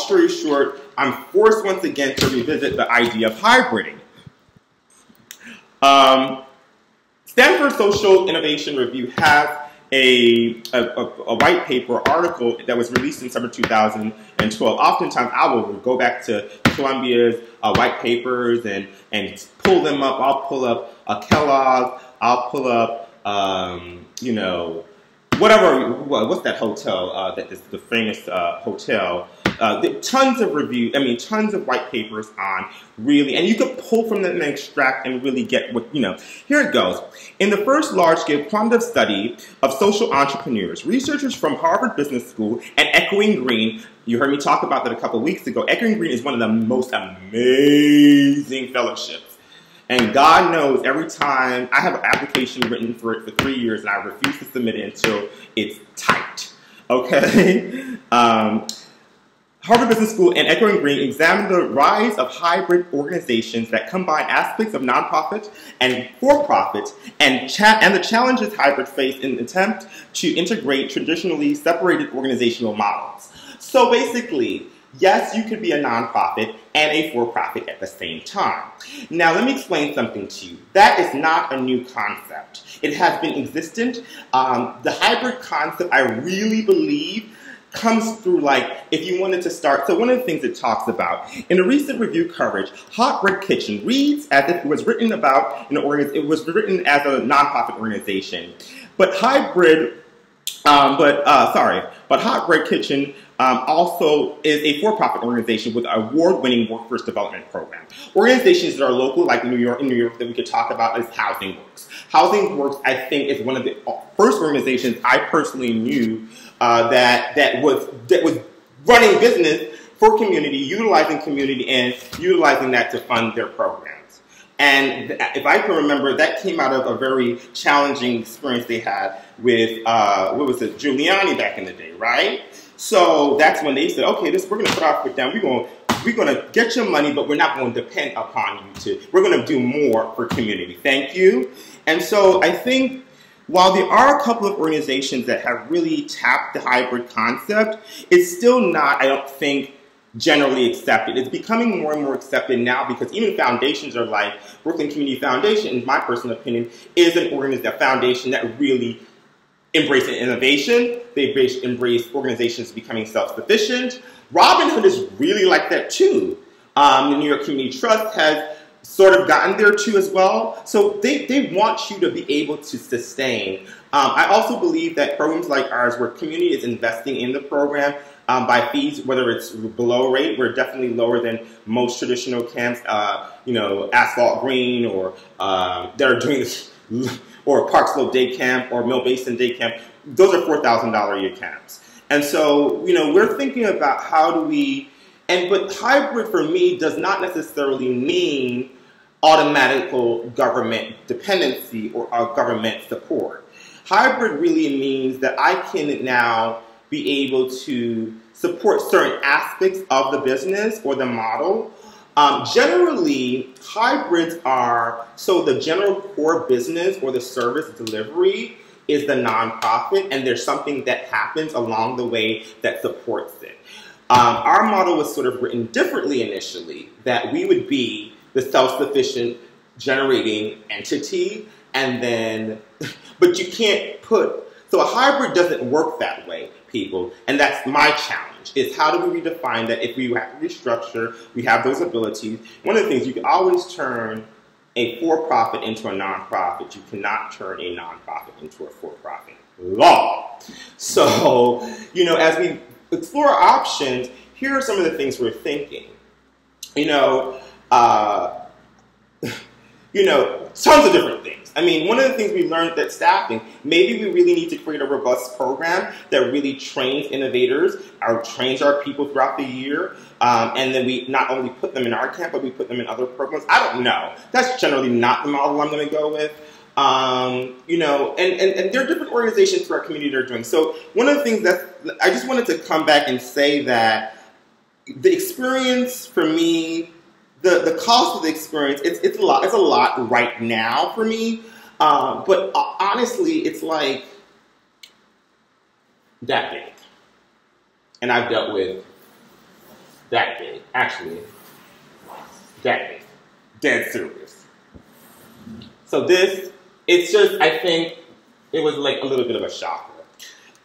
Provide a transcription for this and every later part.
story short, I'm forced once again to revisit the idea of hybriding. Stanford Social Innovation Review has a white paper article that was released in summer 2012. Oftentimes I will go back to Columbia's white papers and pull them up. I'll pull up Kellogg, I'll pull up, you know, whatever, what's that hotel that is the famous hotel? Tons of reviews, I mean, tons of white papers on really, and you could pull from them and extract and really get what, you know. Here it goes. In the first large-scale quantitative study of social entrepreneurs, researchers from Harvard Business School and Echoing Green, you heard me talk about that a couple weeks ago. Echoing Green is one of the most amazing fellowships. And God knows every time, I have an application written for it for 3 years and I refuse to submit it until it's typed, okay? Harvard Business School and Echoing Green examined the rise of hybrid organizations that combine aspects of nonprofit and for-profit and the challenges hybrid face in an attempt to integrate traditionally separated organizational models. So basically, yes, you could be a nonprofit and a for-profit at the same time. Now, let me explain something to you. That is not a new concept. It has been existent. The hybrid concept, I really believe, comes through, like, if you wanted to start, so one of the things it talks about, in a recent review coverage, Hot Bread Kitchen reads as if it was written about, it was written as a nonprofit organization. But Hot Bread Kitchen also is a for-profit organization with an award-winning workforce development program. Organizations that are local, like in New York, that we could talk about is Housing Works. Housing Works, I think, is one of the first organizations I personally knew that was running business for community, utilizing community, and utilizing that to fund their programs. And if I can remember, that came out of a very challenging experience they had with, Giuliani back in the day, right? So that's when they said, okay, we're going to put our foot down. We're going to get your money, but we're not going to depend upon you we're going to do more for community. Thank you. And so I think while there are a couple of organizations that have really tapped the hybrid concept, it's still not, I don't think, generally accepted. It's becoming more and more accepted now because even foundations are like Brooklyn Community Foundation, in my personal opinion, is a foundation that really embraces innovation. They embrace organizations becoming self-sufficient. Robin Hood is really like that too. The New York Community Trust has sort of gotten there too as well. So they want you to be able to sustain. I also believe that programs like ours, where community is investing in the program by fees, whether it's below rate, we're definitely lower than most traditional camps, you know, Asphalt Green or that are doing this, or Park Slope Day Camp or Mill Basin Day Camp. Those are $4,000 a year camps. And so, you know, we're thinking about how do we, but hybrid for me does not necessarily mean automatic government dependency or government support. Hybrid really means that I can now be able to support certain aspects of the business or the model. Generally, hybrids are, so the general core business or the service delivery is the nonprofit, and there's something that happens along the way that supports it. Our model was sort of written differently initially, that we would be the self-sufficient generating entity, and then, but you can't so a hybrid doesn't work that way, people, and that's my challenge, is how do we redefine that if we have to restructure, we have those abilities. One of the things, you can always turn a for-profit into a nonprofit. You cannot turn a nonprofit into a for-profit. Law. So, you know, as we explore options, here are some of the things we're thinking. Tons of different things. I mean, one of the things we learned that staffing, maybe we really need to create a robust program that really trains innovators, or trains our people throughout the year, and then we not only put them in our camp, but we put them in other programs. I don't know. That's generally not the model I'm going to go with. And there are different organizations through our community that are doing. So one of the things I just wanted to come back and say that the experience for me, the cost of the experience, it's a lot right now for me. But honestly, it's like that big. And I've dealt with that big, actually, that big, dead serious. So this, it's just, I think, it was like a little bit of a shocker.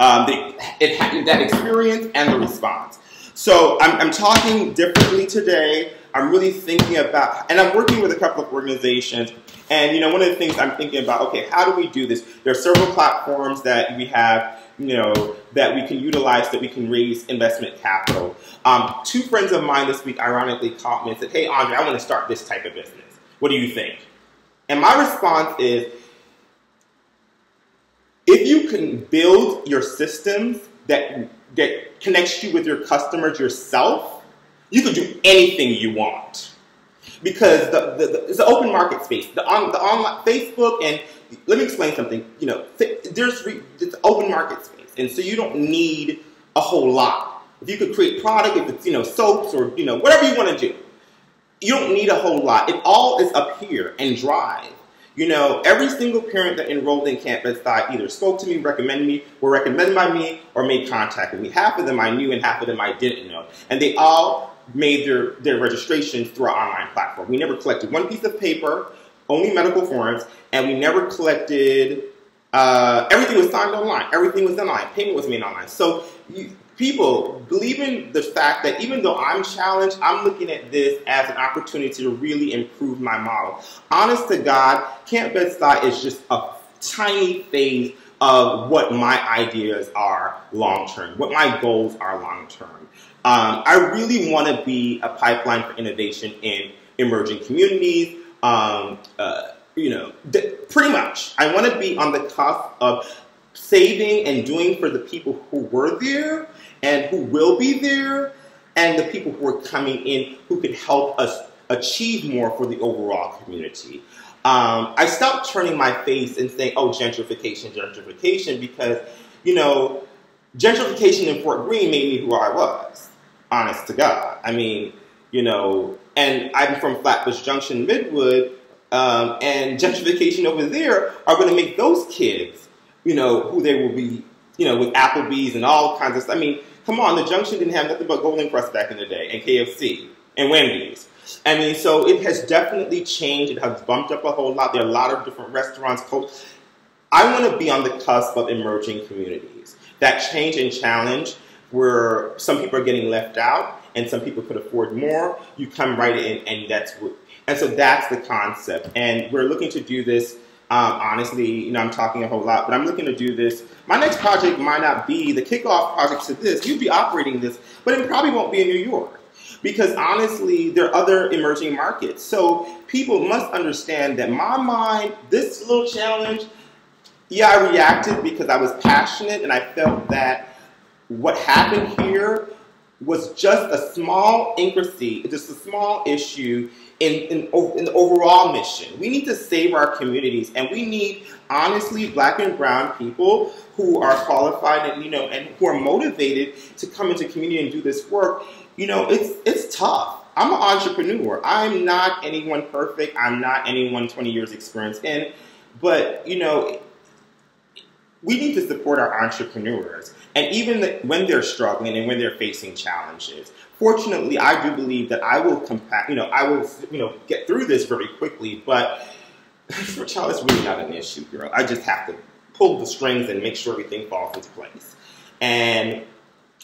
It had that experience and the response. So I'm talking differently today. I'm really thinking about, and I'm working with a couple of organizations, and one of the things I'm thinking about, okay, how do we do this? There are several platforms that we have, that we can utilize, that we can raise investment capital. Two friends of mine this week ironically called me and said, hey, Andre, I want to start this type of business. What do you think? And my response is, if you can build your systems that connects you with your customers yourself, you can do anything you want. Because it's an open market space. The online Facebook, and let me explain something. It's an open market space, and so you don't need a whole lot. If you could create product, if it's soaps or whatever you want to do, you don't need a whole lot. It all is up here and drive. Every single parent that enrolled in Camp Bed-Stuy either spoke to me, recommended me, were recommended by me, or made contact with me. Half of them I knew and half of them I didn't know. And they all made their registrations through our online platform. We never collected one piece of paper, only medical forms, and we never collected, everything was signed online. Everything was online. Payment was made online. So people, believe in the fact that even though I'm challenged, I'm looking at this as an opportunity to really improve my model. Honest to God, Camp Bed-Stuy is just a tiny phase of what my ideas are long-term, what my goals are long-term. I really want to be a pipeline for innovation in emerging communities. Pretty much. I want to be on the cusp of saving and doing for the people who were there and who will be there, and the people who are coming in who can help us achieve more for the overall community. I stopped turning my face and saying, oh, gentrification, gentrification, because, gentrification in Fort Greene made me who I was, honest to God. I mean, and I'm from Flatbush Junction, Midwood, and gentrification over there are going to make those kids, who they will be, with Applebee's and all kinds of stuff. I mean, come on, the Junction didn't have nothing but Golden Crust back in the day, and KFC, and Wendy's. I mean, so it has definitely changed. It has bumped up a whole lot. There are a lot of different restaurants. I want to be on the cusp of emerging communities. That change and challenge where some people are getting left out and some people could afford more. You come right in, and so that's the concept. And we're looking to do this. Honestly, I'm talking a whole lot, but I'm looking to do this. My next project might not be the kickoff project to this. You'd be operating this, but it probably won't be in New York. Because honestly, there are other emerging markets. So people must understand that my mind, this little challenge, yeah, I reacted because I was passionate and I felt that what happened here was just a small intricacy, just a small issue in the overall mission. We need to save our communities, and we need, honestly, Black and brown people who are qualified and and who are motivated to come into community and do this work. It's tough. I'm an entrepreneur. I'm not anyone perfect. I'm not anyone 20 years experience in, but we need to support our entrepreneurs, and even when they're struggling and when they're facing challenges. Fortunately, I do believe that I will get through this very quickly. But for child, it's really not an issue, girl. I just have to pull the strings and make sure everything falls into place. And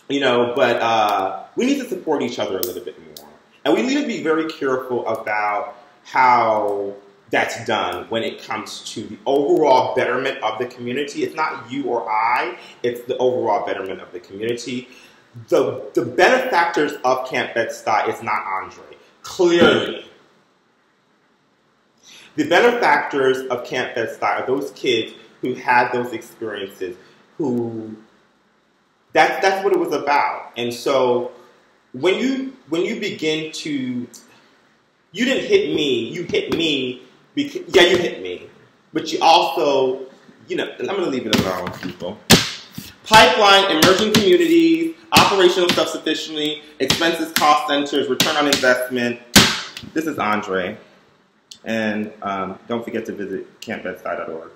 but we need to support each other a little bit more, and we need to be very careful about how that's done when it comes to the overall betterment of the community. It's not you or I, it's the overall betterment of the community. The benefactors of Camp Bed-Stuy is not Andre, clearly. The benefactors of Camp Bed-Stuy are those kids who had those experiences, that's what it was about. And so when you begin to, you didn't hit me, you hit me. Yeah, you hit me, but you also, I'm going to leave it alone, people. Pipeline, emerging communities, operational self-sufficiency, expenses, cost centers, return on investment. This is Andre, and don't forget to visit campbedstuy.org.